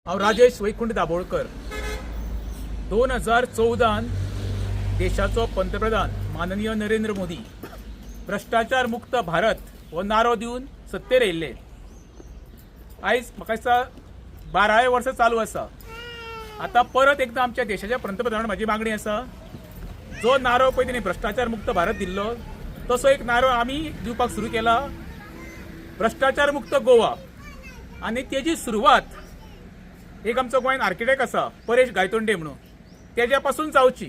हांव राजेश दाभोळकर 2014 देशाचो पंतप्रधान माननीय नरेंद्र मोदी भ्रष्टाचार मुक्त भारत हो नारो दिवन सत्तेर येयल्ले. आयज म्हाका दिसता 12वें वर्स चालू आसा. आता परत एकदा आमच्या देशाच्या पंतप्रधानान म्हाजी मागणी आसा, जो नारो पळय तेणी भ्रष्टाचार मुक्त भारत दिल्लो तसो एक नारो आमी दिवपाक सुरू केला, भ्रष्टाचार मुक्त गोवा. आणि तेजी सुरवात एक आमचो गोंयान आर्किटेक्ट आसा परेश गायतोंडे म्हणून, तेज्या पासून जावची.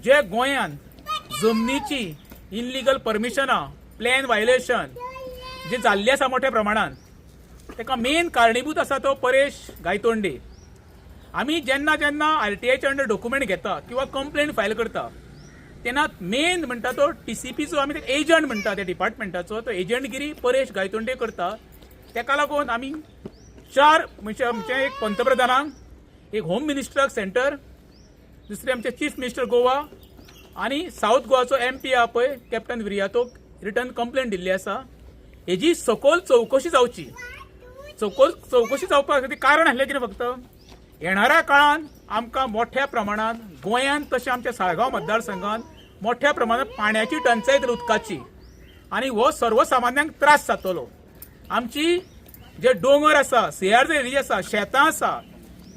जे गोंयान जमनीची इनलिगल परमिशनां, प्लॅन वायलेशन जे जाल्ले आसा मोठ्या प्रमाणात, तेका मेन कारणीभूत आसा तो परेश गायतोंडे. आमी जेन्ना जेन्ना RTIच्या अंडर डॉक्युमेंट घेता किंवा कंप्लेंट फायल करता तेन्ना मेन म्हणटा तो TCPचो आमी एजंट म्हणटा त्या डिपार्टमेंटाचो, तो एजंटगिरी परेश गायतोंडे करता. तेका लागून आमी चार म्हणजे एक पंतप्रधानांक, एक होम मिनिस्टराक सेंटर, दुसरे आमचे चीफ मिनिस्टर गोवा आणि साऊथ गोवाचो MP आहा पळय कॅप्टन विरियातोक रिटर्न कंप्लेंट दिल्ली आसा. हेजी सखोल चवकशी जावची. चवकशी जावपाक खातीर कारण आसलें कितें, फक्त येणाऱ्या काळान आमकां मोठ्या प्रमाणात गोंयांत तशें आमच्या साळगांव मतदारसंघात मोठ्या प्रमाणात पाण्याची टंचाई जातली उदकाची, आणि हो सर्वसामान्यांक त्रास जातलो. आमची जे दोंगर आसा, CRZ एरिया आसा, शेतां आसा,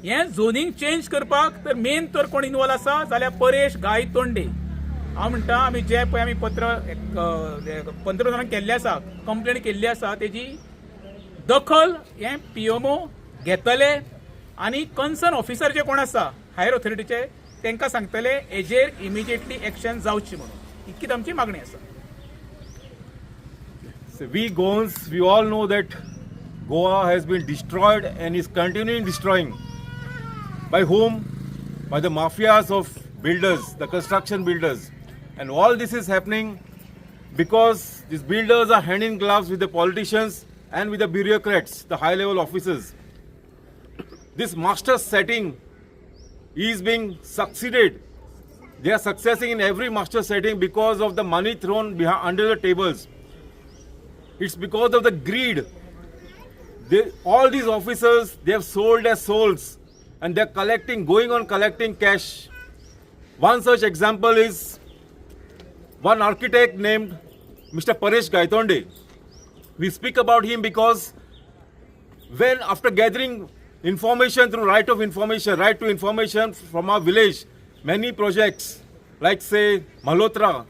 हें झोनिंग चेंज करपाक तर मेन तर कोण इन्वॉल्व आसा जाल्यार परेश गायतोंडे. हांव म्हणटा आमी जे पळय आमी पत्र पंतप्रधानाक केल्लें आसा, कंप्लेंट केल्ली आसा, तेजी दखल हे PMO घेतले आणि कन्सर्न ऑफिसर जे कोण आसा हायर ऑथॉरिटीचे तांकां सांगतले हेजेर इमिजिएटली एक्शन जावची म्हणून. इतकीच आमची मागणी आसा. So we Goans, we all know that Goa has been destroyed and is continuing destroying. By whom? By the mafias of builders, the construction builders. And all this is happening because these builders are hand in gloves with the politicians and with the bureaucrats, the high level officers. This master setting is being succeeded. They are succeeding in every master setting because of the money thrown under the tables. It's because of the greed. All these officers, they have sold their souls and they're going on collecting cash. One such example is one architect named Mr. Paresh Gaitonde. We speak about him because when after gathering information through right to information from our village, many projects like say Malhotra,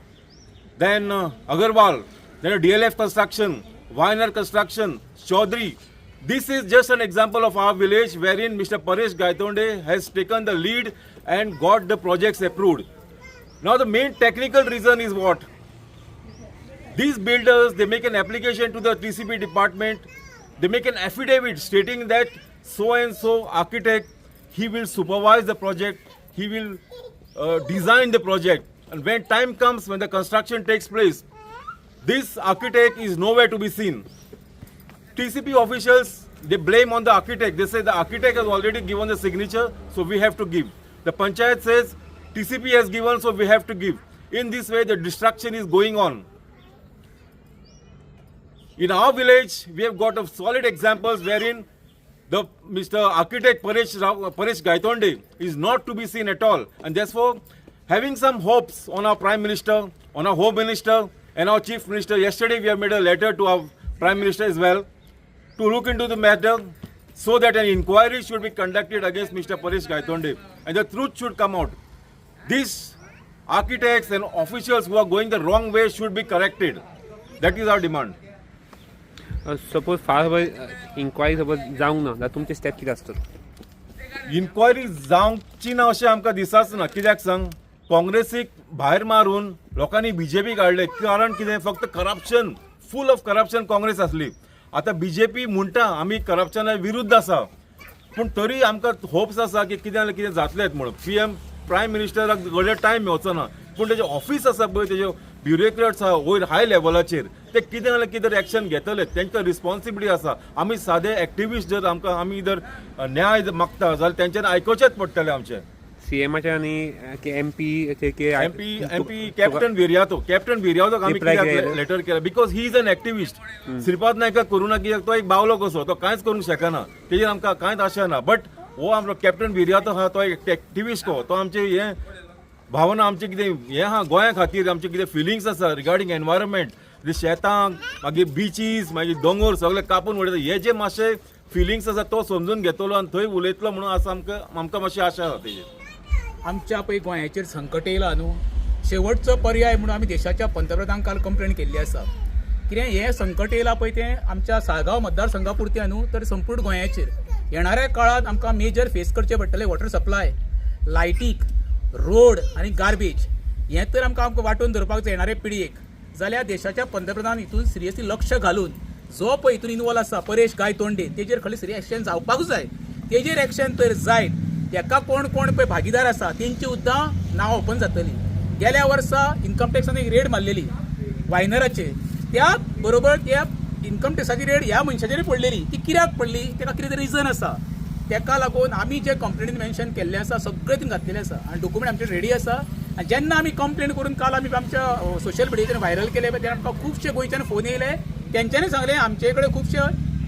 then Agarwal, then DLF construction, Weiner construction, Chaudhary. This is just an example of our village wherein Mr. Paresh Gaitonde has taken the lead and got the projects approved. Now the main technical reason is what? These builders, they make an application to the TCP department, they make an affidavit stating that so and so architect, he will supervise the project, he will design the project, and when time comes, when the construction takes place, this architect is nowhere to be seen. TCP officials, they blame on the architect. They say the architect has already given the signature, so we have to give. The panchayat says TCP has given, so we have to give. In this way, the destruction is going on. In our village, we have got solid examples wherein the Mr. Architect Paresh Gaitonde is not to be seen at all. And therefore, having some hopes on our Prime Minister, on our Home Minister, and our Chief Minister, yesterday we have made a letter to our Prime Minister as well to look into the matter so that an inquiry should be conducted against Mr. Paresh Gaitonde and the truth should come out. These architects and officials who are going the wrong way should be corrected. That is our demand. Suppose फार inquiry suppose जावंक ना जाल्यार तुमचे step कितें आसतलो? Inquiry जावची ना अशें आमकां दिसाच ना. कित्याक सांग, काँग्रेसीक भायर मारून लोकांनी BJP काडले. कारण कितें, फक्त corruption, full of corruption Congress आसली. आता BJP म्हणटा आमी करप्शना विरुद्ध आसा, पूण तरी आमकां होप्स आसा की कितें जाल्यार कितें जातलेंच म्हणून. PM प्रायम मिनिस्टराक गडे टायम मेवचो ना, पूण तेजे ऑफिस आसा पळय, तेजे ब्युरोक्रेट्स आहा वयर हाय लेवलाचेर, ते कितें जाल्यार कितें एक्शन घेतले, तांकां रिस्पॉन्सिबिलिटी आसा. आमी सादे एक्टिविस्ट जर आमी जर न्याय मागता जाल्यार तेंच्यांनी आयकोचेच पडटलें आमचें. सीएमाच्या आणि MP MP कॅप्टन विर्यातो आम्ही कित्याक लेटर केला because he is an activist. Shripad नायकाक करूना कित्याक तो एक बावलो कसो, तो कांयच करूंक शकना, तेजेर आमकां कांयच आशा ना. बट हो आमचो कॅप्टन विर्यातो आहा तो एक एक्टिविस्ट को, तो आमचे हे भावना आमचे कितें हे आहा गोंया खातीर आमचे कितें फिलिंग्स आसा रिगार्डींग एनवायरमेंट, शेतांक मागीर बिचीस मागीर दोंगर सगळे कापून उडयता, हे जे मातशे फिलिंग्स आसा तो समजून घेतलो आनी थंय उलयतलो म्हणून आसा आमकां मातशी आशा आसा तेजेर. आमच्या पळय गोंयाचेर संकट येयला न्हू, शेवटचो पर्याय म्हणून आमी देशाच्या पंतप्रधानांक काल कंप्लेंट केल्ली आसा. कितें हें संकट येयला पळय तें आमच्या साळगांव मतदारसंघा पुरतें न्हू तर संपूर्ण गोंयाचेर. येणाऱ्या काळात आमकां मेजर फेस करचे पडटले वॉटर सप्लाय, लायटीक, रोड आनी गार्बेज हें तर आमकां वांटून धरपाक जाय येणारे पिळयेक. जाल्यार देशाच्या पंतप्रधान हितून सिरियसली लक्ष घालून जो पळय हितून इनवॉल्व आसा परेश गायतोंडे तेजेर खंय सिरियस एक्शन जावपाक जाय. तेजेर एक्शन तर जायत, एका कोण पळय भागीदार आसा तेंची सुद्दां नांव ओपन जातली. गेल्या वर्सा इन्कम टॅक्सान एक रेड मारलेली वायनराचेर, त्या बरोबर त्या इन्कम टॅक्साची रेड ह्या मनशाचेर पडलेली. ती कित्याक पडली ताका कितें तरी रिजन आसा. ताका लागून आमी जे कंप्लेनीन मेन्शन केल्लें आसा सगळें थिंग घातलेलें आसा आनी डॉक्युमेंट आमचे रेडी आसा. आनी जेन्ना आमी कंप्लेन करून काल आमी आमच्या सोशल मिडियाचेर व्हायरल केले तेन्ना आमकां खुबशे गोंयच्यान फोन येयले. तेंच्यांनी सांगलें आमचे कडेन खुबशे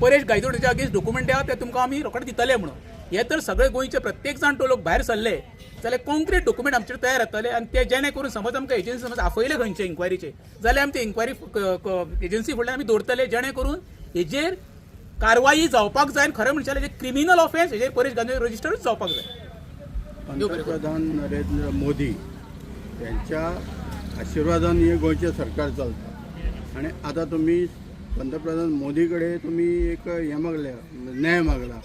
परेश गायतोंडेच्या अगेन्स्ट डॉक्युमेंट आहा ते तुमकां आमी रोखडे दितले म्हणून. हे तर सगळे गोंयचे प्रत्येक जाण तो लोक भायर सरले जाल्यार कॉन्क्रीट डॉक्युमेंट आमचेर तयार जातले आनी ते जेणे करून समज आमकां एजन्सी समज आफयले खंयचे इन्क्वायरीचे जाल्यार आमी ते इन्क्वायरी एजन्सी फुडल्यान आमी दवरतले जेणे करून हेजेर कारवाई जावपाक जाय. खरें म्हणशाले जे क्रिमिनल ऑफेन्स हेजेर परेश गांधी रजिस्टरूच जावपाक जाय. पंतप्रधान नरेंद्र मोदी यांच्या आशिर्वादान हे गोंयचें सरकार चलता आनी आतां तुमी पंतप्रधान मोदी कडेन तुमी एक हें मागल्या न्याय मागला.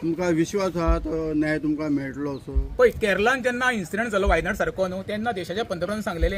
तुमकां विश्वास आहा तो न्याय तुमकां मेळटलो असो? पळय केरळान जेन्ना इन्सिडंट जालो वायनाड सारको न्हू तेन्ना देशाच्या पंतप्रधानान सांगलेलें